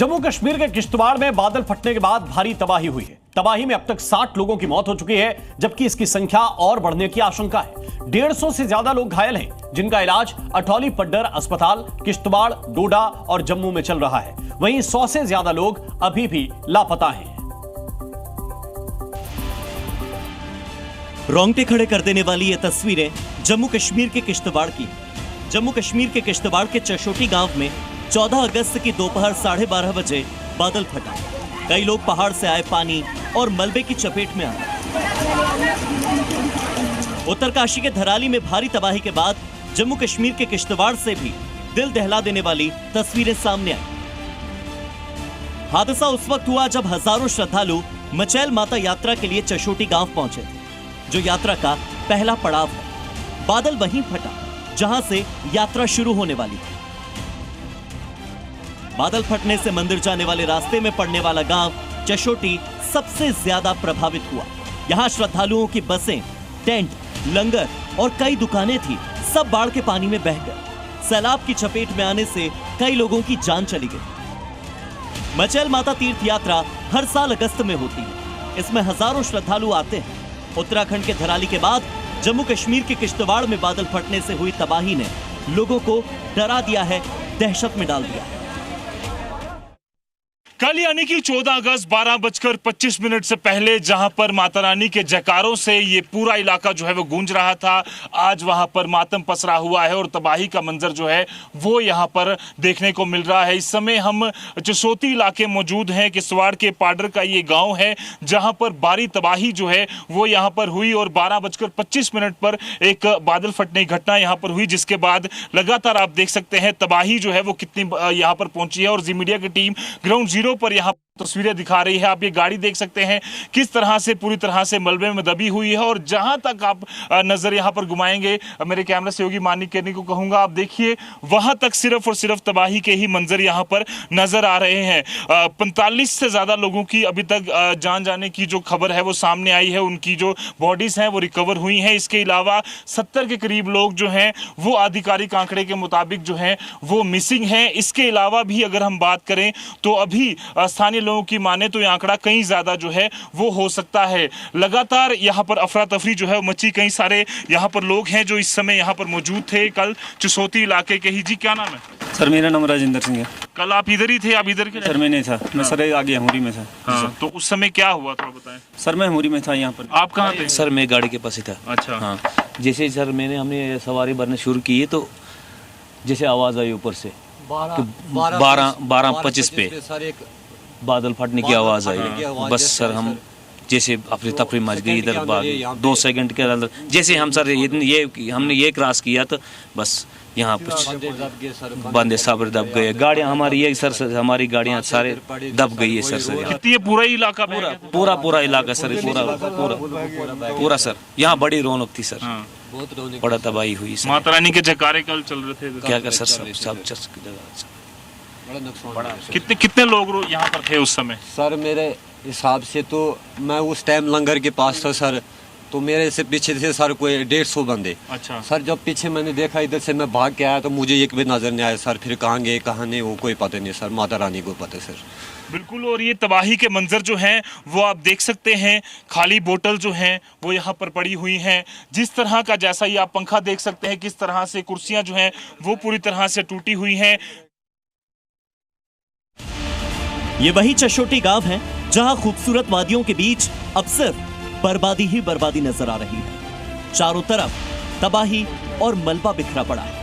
जम्मू कश्मीर के किश्तवाड़ में बादल फटने के बाद भारी तबाही हुई है। तबाही में अब तक 60 लोगों की मौत हो चुकी है, जबकि इसकी संख्या और बढ़ने की आशंका है। 150 से ज्यादा लोग घायल हैं, जिनका इलाज अठौली पड्डर अस्पताल, किश्तवाड़, डोडा और जम्मू में चल रहा है। वहीं 100 से ज्यादा लोग अभी भी लापता हैं। रोंगटे खड़े कर देने वाली ये तस्वीरें जम्मू कश्मीर के किश्तवाड़ की। जम्मू कश्मीर के किश्तवाड़ के चशोटी गांव में 14 अगस्त की दोपहर 12:30 बजे बादल फटा। कई लोग पहाड़ से आए पानी और मलबे की चपेट में आ गए। उत्तरकाशी के धराली में भारी तबाही के बाद जम्मू कश्मीर के किश्तवाड़ से भी दिल दहला देने वाली तस्वीरें सामने आई। हादसा उस वक्त हुआ जब हजारों श्रद्धालु मचैल माता यात्रा के लिए चशोटी गांव पहुंचे थे, जो यात्रा का पहला पड़ाव है। बादल वहीं फटा जहां से यात्रा शुरू होने वाली थी। बादल फटने से मंदिर जाने वाले रास्ते में पड़ने वाला गांव चशोटी सबसे ज्यादा प्रभावित हुआ। यहां श्रद्धालुओं की बसें, टेंट, लंगर और कई दुकानें थी, सब बाढ़ के पानी में बह गए। सैलाब की चपेट में आने से कई लोगों की जान चली गई। मचैल माता तीर्थ यात्रा हर साल अगस्त में होती है। इसमें हजारों श्रद्धालु आते हैं। उत्तराखंड के धराली के बाद जम्मू कश्मीर के किश्तवाड़ में बादल फटने से हुई तबाही ने लोगों को डरा दिया है, दहशत में डाल दिया है। कल यानी कि 14 अगस्त 12:25 से पहले जहां पर माता रानी के जयकारों से ये पूरा इलाका जो है वो गूंज रहा था, आज वहां पर मातम पसरा हुआ है और तबाही का मंजर जो है वो यहां पर देखने को मिल रहा है। इस समय हम चसोती इलाके मौजूद हैं। किश्तवाड़ के पाडर का ये गांव है जहां पर भारी तबाही जो है वो यहां पर हुई और 12:25 पर एक बादल फटने की घटना यहां पर हुई, जिसके बाद लगातार आप देख सकते हैं तबाही जो है वो कितनी यहां पर पहुंची है। और जी मीडिया की टीम ग्राउंड जीरो पर यहां तस्वीरें दिखा रही है। आप ये गाड़ी देख सकते हैं किस तरह से पूरी तरह से मलबे में दबी हुई है। और जहां तक आप नजर यहां पर घुमाएंगे, मेरे कैमरा सहयोगी मानिक करने को कहूंगा, आप देखिए वहां तक सिर्फ और सिर्फ तबाही के ही मंजर यहां पर नजर आ रहे हैं। 45 से ज्यादा लोगों की अभी तक जान जाने की जो खबर है वो सामने आई है। उनकी जो बॉडीज हैं वो रिकवर हुई हैं। इसके अलावा 70 के करीब लोग जो हैं वो आधिकारिक आंकड़े के मुताबिक जो है वो मिसिंग हैं। इसके अलावा भी अगर हम बात करें तो अभी स्थानीय लोगों की माने तो ये आंकड़ा कहीं ज्यादा जो है वो हो सकता है। लगातार यहाँ पर अफरा तफरी जो है मची। कई सारे यहाँ पर लोग हैं जो इस समय यहाँ पर मौजूद थे, कल चसोती इलाके के ही। जी क्या नाम है सर? मेरा नाम राजेंद्र सिंह है। कल आप इधर ही थे? आप इधर के? सर मैं नहीं था, मैं सर आगे हमुरी में था। हाँ, तो उस समय क्या हुआ थोड़ा बताएं। सर मैं हमुरी में था यहाँ पर। आप कहाँ थे? सर मैं गाड़ी के पास ही था। अच्छा। हाँ, जैसे सर हमने सवारी भरने शुरू की तो जैसे आवाज आई ऊपर से 12:25 पे बादल फटने की आवाज आई। बस सर हम जैसे अपनी तफरी मच गई इधर। बाद 2 सेकंड के अंदर जैसे हम सर हमने ये क्रॉस किया तो बस यहाँ कुछ बंदे सब दब गए। गाड़ियाँ हमारी ये सर हमारी गाड़ियाँ सारे दब गई है सर। कितनी पूरा इलाका? पूरा इलाका सर, पूरा सर। यहाँ बड़ी रौनक थी सर, बड़ा तबाही हुई। माता रानी के जयकारे कल चल रहे थे, क्या कर सर सब चर्च की जगह। कितने लोग यहाँ पर थे उस समय? सर मेरे हिसाब से तो मैं उस टाइम लंगर के पास था सर, तो मेरे से पीछे थे सर कोई 150 बंदे। अच्छा। सर जब पीछे मैंने देखा इधर से मैं भाग के आया तो मुझे एक भी नजर नहीं आया सर। फिर कहाँ गए कहाँ नहीं वो कोई पता नहीं सर, माता रानी को पता सर। बिल्कुल। और ये तबाही के मंजर जो हैं वो आप देख सकते हैं। खाली बोतल जो हैं वो यहाँ पर पड़ी हुई हैं। जिस तरह का, जैसा ही आप पंखा देख सकते हैं किस तरह से कुर्सियां जो हैं वो पूरी तरह से टूटी हुई हैं। ये वही चशोटी गांव है जहां खूबसूरत वादियों के बीच अब सिर्फ बर्बादी ही बर्बादी नजर आ रही है। चारों तरफ तबाही और मलबा बिखरा पड़ा है।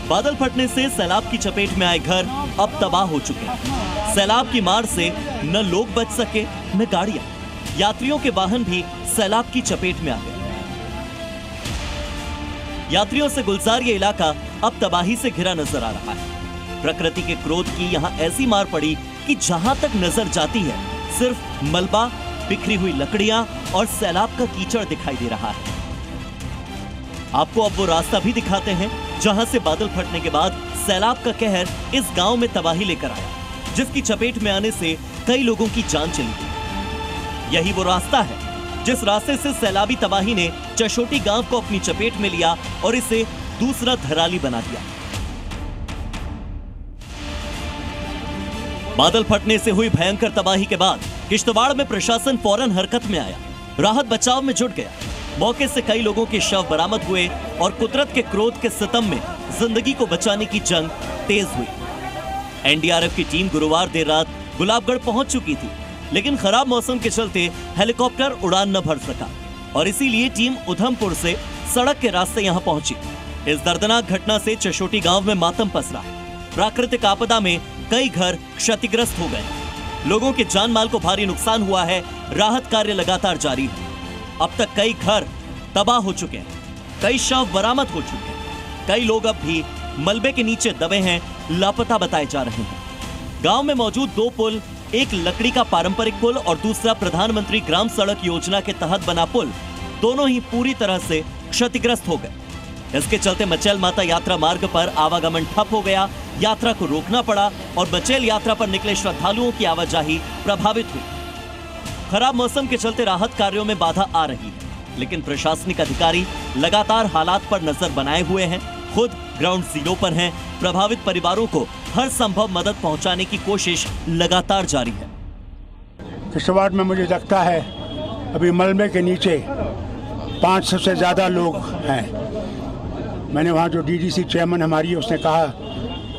बादल फटने से सैलाब की चपेट में आए घर अब तबाह हो चुके हैं। सैलाब की मार से न लोग बच सके न गाड़ियां। यात्रियों के वाहन भी सैलाब की चपेट में आ गए। यात्रियों से गुलजार ये इलाका अब तबाही से घिरा नजर आ रहा है। प्रकृति के क्रोध की यहां ऐसी मार पड़ी कि जहां तक नजर जाती है सिर्फ मलबा, बिखरी हुई लकड़ियां और सैलाब का कीचड़ दिखाई दे रहा है। आपको अब वो रास्ता भी दिखाते हैं जहां से बादल फटने के बाद सैलाब का कहर इस गांव में तबाही लेकर आया, जिसकी चपेट में आने से कई लोगों की जान चली गई। यही वो रास्ता है जिस रास्ते से सैलाबी तबाही ने चशोटी गांव को अपनी चपेट में लिया और इसे दूसरा धराली बना दिया। बादल फटने से हुई भयंकर तबाही के बाद किश्तवाड़ में प्रशासन फौरन हरकत में आया, राहत बचाव में जुट गया। मौके से कई लोगों के शव बरामद हुए और कुदरत के क्रोध के सितम में जिंदगी को बचाने की जंग तेज हुई। एनडीआरएफ की टीम गुरुवार देर रात गुलाबगढ़ पहुंच चुकी थी, लेकिन खराब मौसम के चलते हेलीकॉप्टर उड़ान न भर सका और इसीलिए टीम उधमपुर से सड़क के रास्ते यहां पहुंची। इस दर्दनाक घटना से चशोटी गांव में मातम पसरा। प्राकृतिक आपदा में कई घर क्षतिग्रस्त हो गए। लोगों के जान माल को भारी नुकसान हुआ है। राहत कार्य लगातार जारी है। अब तक कई घर तबाह हो चुके हैं, कई शव बरामद हो चुके हैं, कई लोग अब भी मलबे के नीचे दबे हैं, लापता बताए जा रहे हैं। गांव में मौजूद 2 पुल, एक लकड़ी का पारंपरिक पुल और दूसरा प्रधानमंत्री ग्राम सड़क योजना के तहत बना पुल, दोनों ही पूरी तरह से क्षतिग्रस्त हो गए। इसके चलते मचैल माता यात्रा मार्ग पर आवागमन ठप हो गया, यात्रा को रोकना पड़ा और मचैल यात्रा पर निकले श्रद्धालुओं की आवाजाही प्रभावित हुई। खराब मौसम के चलते राहत कार्यों में बाधा आ रही है, लेकिन प्रशासनिक अधिकारी लगातार हालात पर नजर बनाए हुए हैं, खुद ग्राउंड जीरो पर हैं। प्रभावित परिवारों को हर संभव मदद पहुंचाने की कोशिश लगातार जारी है। किश्तवाड़ में मुझे लगता है अभी मलबे के नीचे 500 से ज्यादा लोग हैं। मैंने वहाँ जो डीडीसी चेयरमैन हमारी है उसने कहा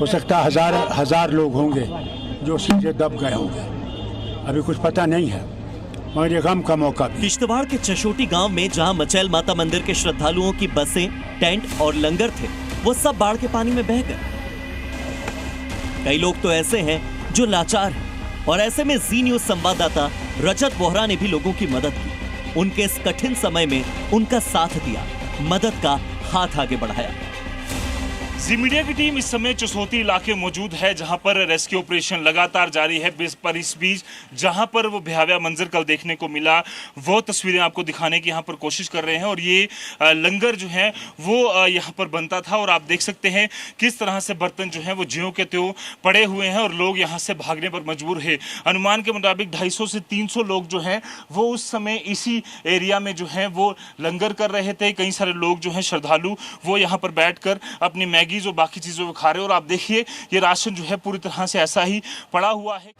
हो सकता है हजार लोग होंगे जो सीधे दब गए होंगे। अभी कुछ पता नहीं है, मगर ये गम का मौका भी। किश्तवाड़ के चशोटी गांव में जहां मचैल माता मंदिर के श्रद्धालुओं की बसें, टेंट और लंगर थे, वो सब बाढ़ के पानी में बह गए। कई लोग तो ऐसे हैं जो लाचार हैं और ऐसे में जी न्यूज संवाददाता रजत बोहरा ने भी लोगों की मदद की। उनके इस कठिन समय में उनका साथ दिया, मदद का हाथ आगे बढ़ाया। जी मीडिया की टीम इस समय चसोती इलाके मौजूद है, जहां पर रेस्क्यू ऑपरेशन लगातार जारी है। पर इस बीच जहां पर वो भयावह मंजर कल देखने को मिला, वो तस्वीरें आपको दिखाने की यहां पर कोशिश कर रहे हैं। और ये लंगर जो है वो यहां पर बनता था और आप देख सकते हैं किस तरह से बर्तन जो है वो ज्यों के त्यों पड़े हुए हैं और लोग यहां से भागने पर मजबूर है। अनुमान के मुताबिक 250 से 300 लोग जो हैं वो उस समय इसी एरिया में जो है वो लंगर कर रहे थे। कई सारे लोग जो हैं श्रद्धालु वो यहाँ पर बैठ कर अपनी मैगी जो बाकी चीजों को खा रहे हैं। और आप देखिए ये राशन जो है पूरी तरह से ऐसा ही पड़ा हुआ है।